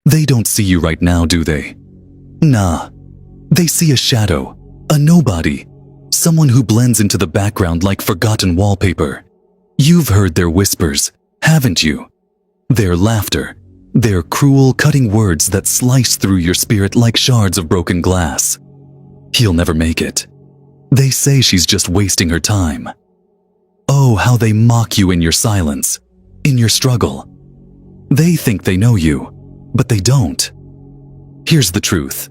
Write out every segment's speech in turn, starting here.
They don't see you right now, do they? Nah. They see a shadow, a nobody, someone who blends into the background like forgotten wallpaper. You've heard their whispers, haven't you? Their laughter, their cruel, cutting words that slice through your spirit like shards of broken glass. He'll never make it. They say she's just wasting her time. Oh, how they mock you in your silence, in your struggle. They think they know you, but they don't. Here's the truth.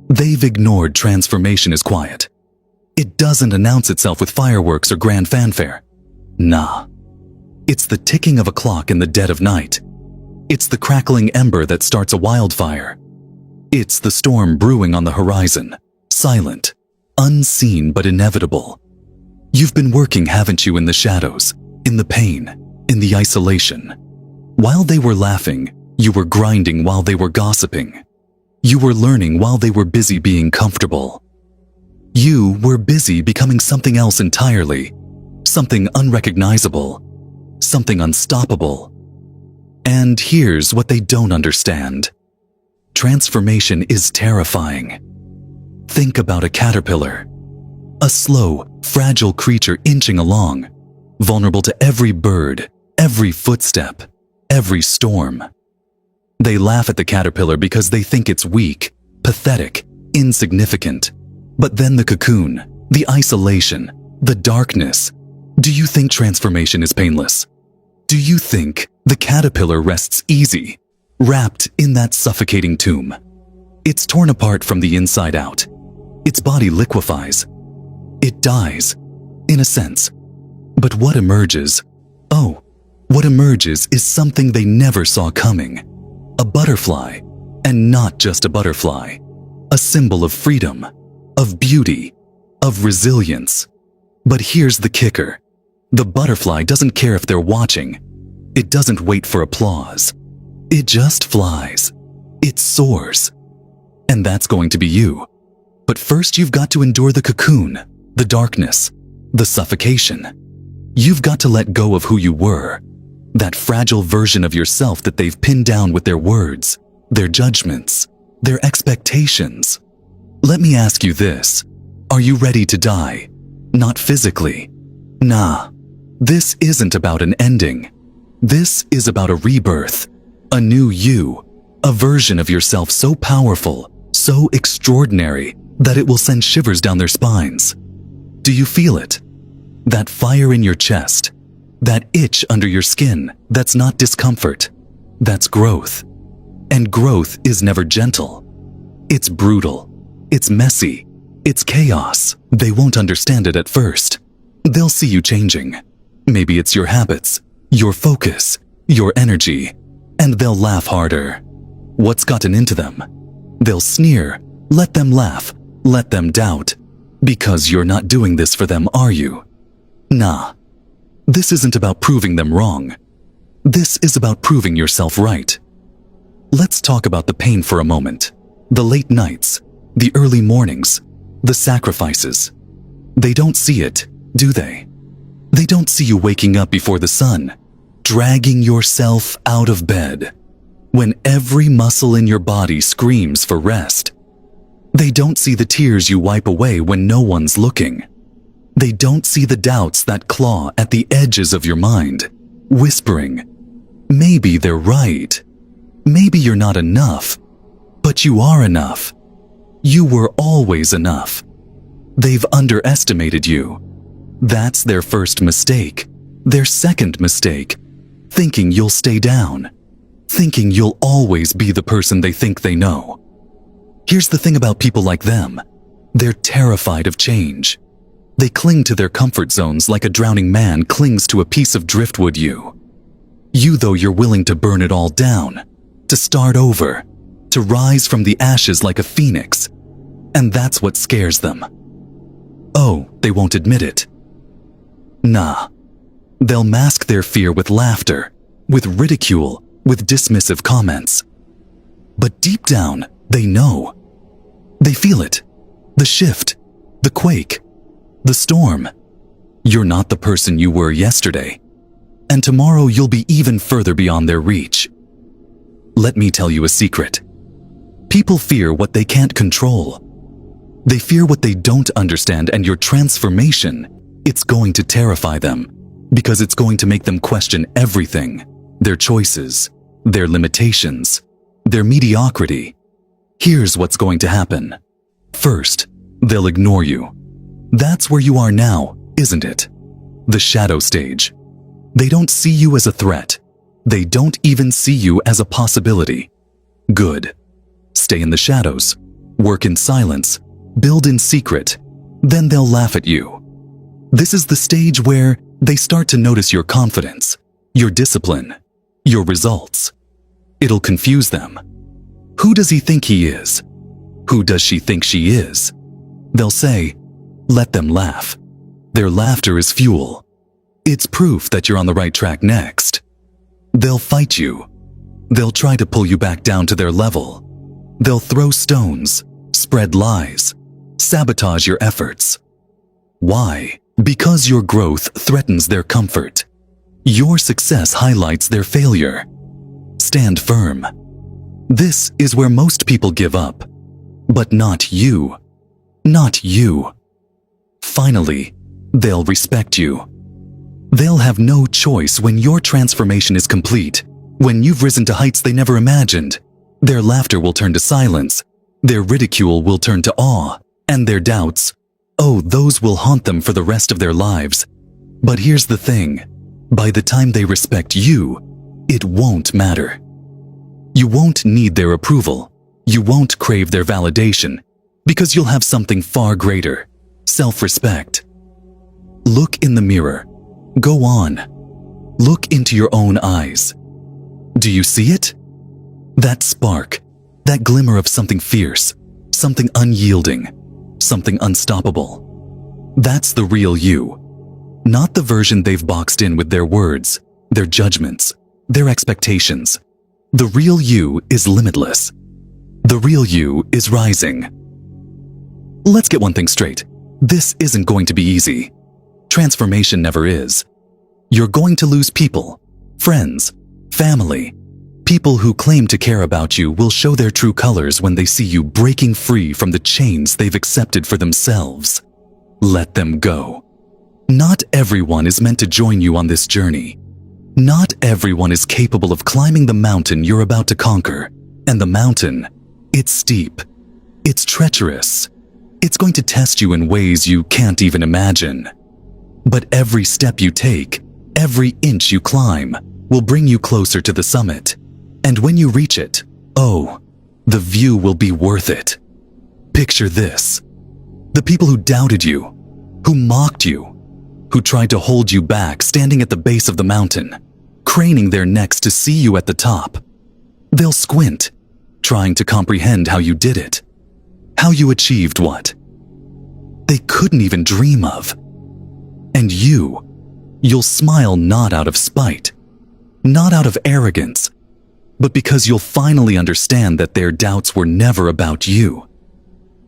They've ignored transformation as quiet. It doesn't announce itself with fireworks or grand fanfare. Nah. It's the ticking of a clock in the dead of night. It's the crackling ember that starts a wildfire. It's the storm brewing on the horizon, silent, unseen but inevitable. You've been working, haven't you, in the shadows, in the pain, in the isolation. While they were laughing, you were grinding while they were gossiping. You were learning while they were busy being comfortable. You were busy becoming something else entirely, something unrecognizable, something unstoppable. And here's what they don't understand. Transformation is terrifying. Think about a caterpillar, a slow, fragile creature inching along, vulnerable to every bird, every footstep, every storm. They laugh at the caterpillar because they think it's weak, pathetic, insignificant. But then the cocoon, the isolation, the darkness. Do you think transformation is painless? Do you think the caterpillar rests easy, wrapped in that suffocating tomb? It's torn apart from the inside out. Its body liquefies. It dies, in a sense. But what emerges? Oh, what emerges is something they never saw coming. A butterfly, and not just a butterfly. A symbol of freedom, of beauty, of resilience. But here's the kicker. The butterfly doesn't care if they're watching. It doesn't wait for applause. It just flies. It soars. And that's going to be you. But first you've got to endure the cocoon, the darkness, the suffocation. You've got to let go of who you were, that fragile version of yourself that they've pinned down with their words, their judgments, their expectations. Let me ask you this. Are you ready to die? Not physically. Nah. This isn't about an ending. This is about a rebirth, a new you, a version of yourself so powerful, so extraordinary, that it will send shivers down their spines. Do you feel it? That fire in your chest, that itch under your skin, that's not discomfort, that's growth. And growth is never gentle. It's brutal, it's messy, it's chaos. They won't understand it at first. They'll see you changing. Maybe it's your habits, your focus, your energy, and they'll laugh harder. What's gotten into them? They'll sneer, let them laugh, let them doubt. Because you're not doing this for them, are you? Nah. This isn't about proving them wrong. This is about proving yourself right. Let's talk about the pain for a moment. The late nights, the early mornings, the sacrifices. They don't see it, do they? They don't see you waking up before the sun, dragging yourself out of bed, when every muscle in your body screams for rest. They don't see the tears you wipe away when no one's looking. They don't see the doubts that claw at the edges of your mind, whispering, maybe they're right. Maybe you're not enough, but you are enough. You were always enough. They've underestimated you. That's their first mistake. Their second mistake, thinking you'll stay down, thinking you'll always be the person they think they know. Here's the thing about people like them. They're terrified of change. They cling to their comfort zones like a drowning man clings to a piece of driftwood. You, though, you're willing to burn it all down, to start over, to rise from the ashes like a phoenix. And that's what scares them. Oh, they won't admit it. Nah. They'll mask their fear with laughter, with ridicule, with dismissive comments. But deep down, they know. They feel it. The shift, the quake, the storm. You're not the person you were yesterday. And tomorrow you'll be even further beyond their reach. Let me tell you a secret. People fear what they can't control. They fear what they don't understand, and your transformation, it's going to terrify them because it's going to make them question everything, their choices, their limitations, their mediocrity. Here's what's going to happen. First, they'll ignore you. That's where you are now, isn't it? The shadow stage. They don't see you as a threat. They don't even see you as a possibility. Good. Stay in the shadows, work in silence, build in secret, then they'll laugh at you. This is the stage where they start to notice your confidence, your discipline, your results. It'll confuse them. Who does he think he is? Who does she think she is? They'll say, let them laugh. Their laughter is fuel. It's proof that you're on the right track next. They'll fight you. They'll try to pull you back down to their level. They'll throw stones, spread lies, sabotage your efforts. Why? Because your growth threatens their comfort. Your success highlights their failure. Stand firm. This is where most people give up. But not you. Not you. Finally, they'll respect you. They'll have no choice when your transformation is complete, when you've risen to heights they never imagined. Their laughter will turn to silence, their ridicule will turn to awe, and their doubts, oh, those will haunt them for the rest of their lives. But here's the thing, by the time they respect you, it won't matter. You won't need their approval, you won't crave their validation, because you'll have something far greater, self-respect. Look in the mirror. Go on. Look into your own eyes. Do you see it? That spark, that glimmer of something fierce, something unyielding, something unstoppable. That's the real you, not the version they've boxed in with their words, their judgments, their expectations. The real you is limitless. The real you is rising. Let's get one thing straight. This isn't going to be easy. Transformation never is. You're going to lose people, friends, family. People who claim to care about you will show their true colors when they see you breaking free from the chains they've accepted for themselves. Let them go. Not everyone is meant to join you on this journey. Not everyone is capable of climbing the mountain you're about to conquer. And the mountain, it's steep. It's treacherous. It's going to test you in ways you can't even imagine. But every step you take, every inch you climb, will bring you closer to the summit. And when you reach it, oh, the view will be worth it. Picture this. The people who doubted you, who mocked you, who tried to hold you back standing at the base of the mountain, craning their necks to see you at the top. They'll squint, trying to comprehend how you did it, how you achieved what they couldn't even dream of. And you'll smile not out of spite, not out of arrogance, but because you'll finally understand that their doubts were never about you.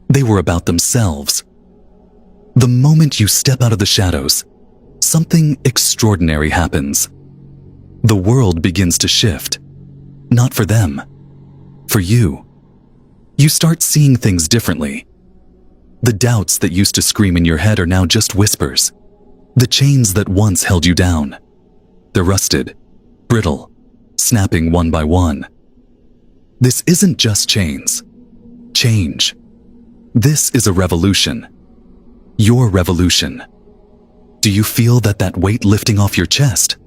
They were about themselves. The moment you step out of the shadows, something extraordinary happens. The world begins to shift. Not for them, for you. You start seeing things differently. The doubts that used to scream in your head are now just whispers. The chains that once held you down, they're rusted, brittle, snapping one by one. This isn't just chains. Change. This is a revolution. Your revolution. Do you feel that weight lifting off your chest?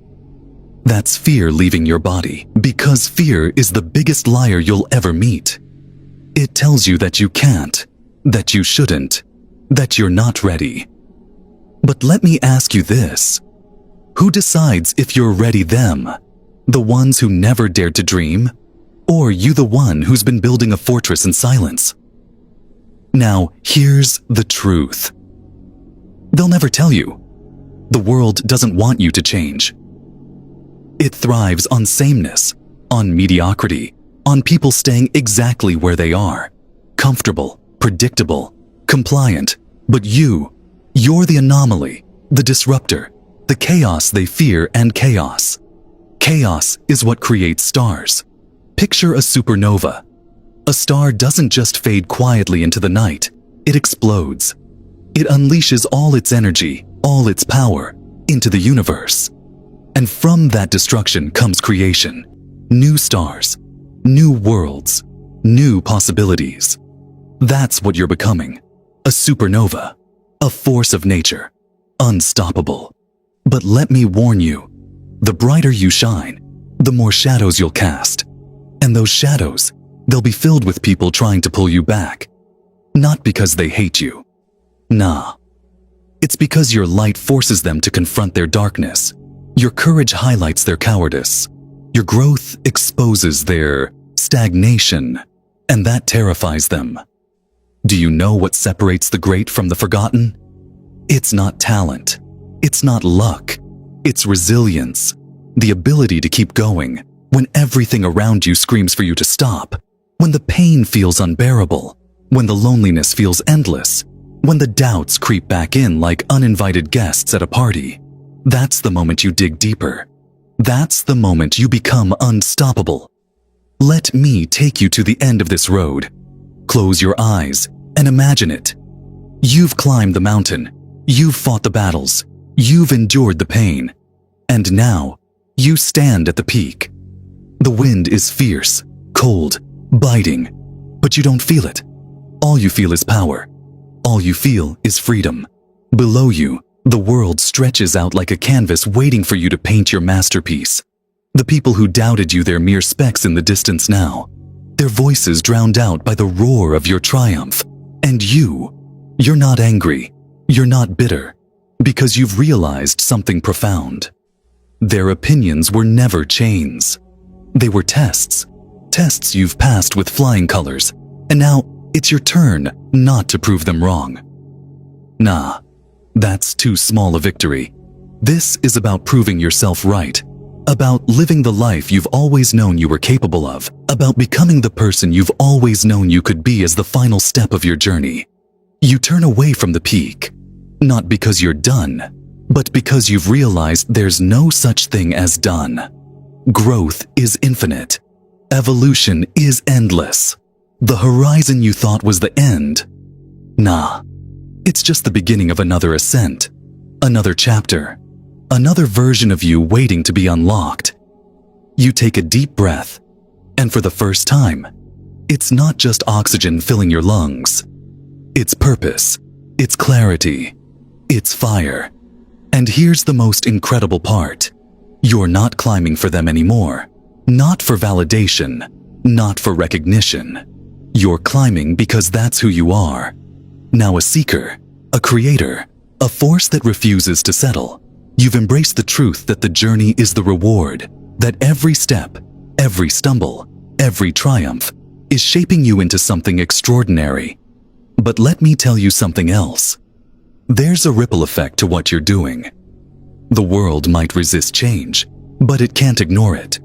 That's fear leaving your body, because fear is the biggest liar you'll ever meet. It tells you that you can't, that you shouldn't, that you're not ready. But let me ask you this. Who decides if you're ready, them, the ones who never dared to dream, or you, the one who's been building a fortress in silence? Now, here's the truth. They'll never tell you. The world doesn't want you to change. It thrives on sameness, on mediocrity, on people staying exactly where they are, comfortable, predictable, compliant. But you're the anomaly, the disruptor, the chaos they fear, and chaos. Chaos is what creates stars. Picture a supernova. A star doesn't just fade quietly into the night, it explodes. It unleashes all its energy, all its power, into the universe. And from that destruction comes creation. New stars, new worlds, new possibilities. That's what you're becoming. A supernova, a force of nature, unstoppable. But let me warn you, the brighter you shine, the more shadows you'll cast. And those shadows, they'll be filled with people trying to pull you back. Not because they hate you. Nah. It's because your light forces them to confront their darkness. Your courage highlights their cowardice. Your growth exposes their stagnation, and that terrifies them. Do you know what separates the great from the forgotten? It's not talent. It's not luck. It's resilience. The ability to keep going when everything around you screams for you to stop. When the pain feels unbearable. When the loneliness feels endless. When the doubts creep back in like uninvited guests at a party. That's the moment you dig deeper. That's the moment you become unstoppable. Let me take you to the end of this road. Close your eyes and imagine it. You've climbed the mountain. You've fought the battles. You've endured the pain. And now, you stand at the peak. The wind is fierce, cold, biting, but you don't feel it. All you feel is power. All you feel is freedom. Below you, the world stretches out like a canvas waiting for you to paint your masterpiece. The people who doubted you, they're mere specks in the distance now. Their voices drowned out by the roar of your triumph. And you're not angry. You're not bitter. Because you've realized something profound. Their opinions were never chains. They were tests. Tests you've passed with flying colors. And now it's your turn not to prove them wrong. Nah, that's too small a victory. This is about proving yourself right. About living the life you've always known you were capable of. About becoming the person you've always known you could be as the final step of your journey. You turn away from the peak. Not because you're done, but because you've realized there's no such thing as done. Growth is infinite. Evolution is endless. The horizon you thought was the end. Nah, it's just the beginning of another ascent. Another chapter. Another version of you waiting to be unlocked. You take a deep breath, and for the first time, it's not just oxygen filling your lungs. It's purpose. It's clarity. It's fire. And here's the most incredible part. You're not climbing for them anymore. Not for validation. Not for recognition. You're climbing because that's who you are. Now a seeker, a creator, a force that refuses to settle. You've embraced the truth that the journey is the reward, that every step, every stumble, every triumph is shaping you into something extraordinary. But let me tell you something else. There's a ripple effect to what you're doing. The world might resist change, but it can't ignore it.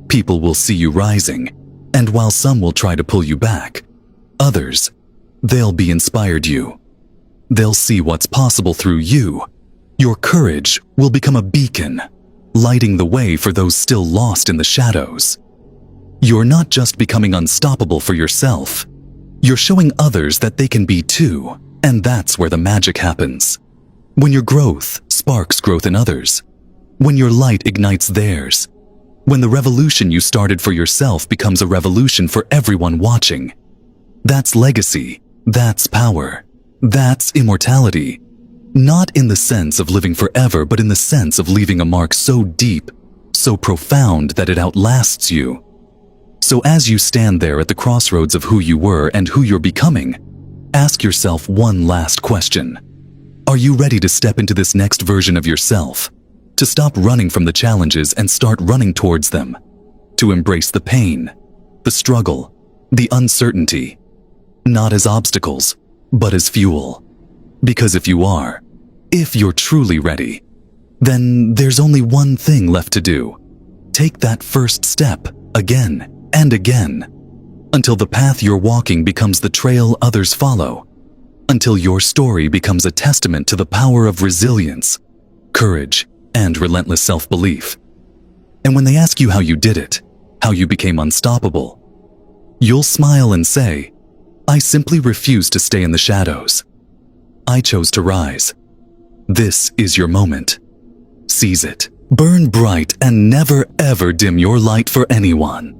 People will see you rising, and while some will try to pull you back, others, they'll be inspired you. They'll see what's possible through you. Your courage will become a beacon, lighting the way for those still lost in the shadows. You're not just becoming unstoppable for yourself. You're showing others that they can be too, and that's where the magic happens. When your growth sparks growth in others. When your light ignites theirs. When the revolution you started for yourself becomes a revolution for everyone watching. That's legacy. That's power. That's immortality. Not in the sense of living forever, but in the sense of leaving a mark so deep, so profound that it outlasts you. So as you stand there at the crossroads of who you were and who you're becoming, ask yourself one last question. Are you ready to step into this next version of yourself? To stop running from the challenges and start running towards them? To embrace the pain, the struggle, the uncertainty, not as obstacles, but as fuel? Because if you are, if you're truly ready, then there's only one thing left to do. Take that first step again and again, until the path you're walking becomes the trail others follow, until your story becomes a testament to the power of resilience, courage, and relentless self-belief. And when they ask you how you did it, how you became unstoppable. You'll smile and say, I simply refuse to stay in the shadows. I chose to rise. This is your moment. Seize it. Burn bright and never ever dim your light for anyone.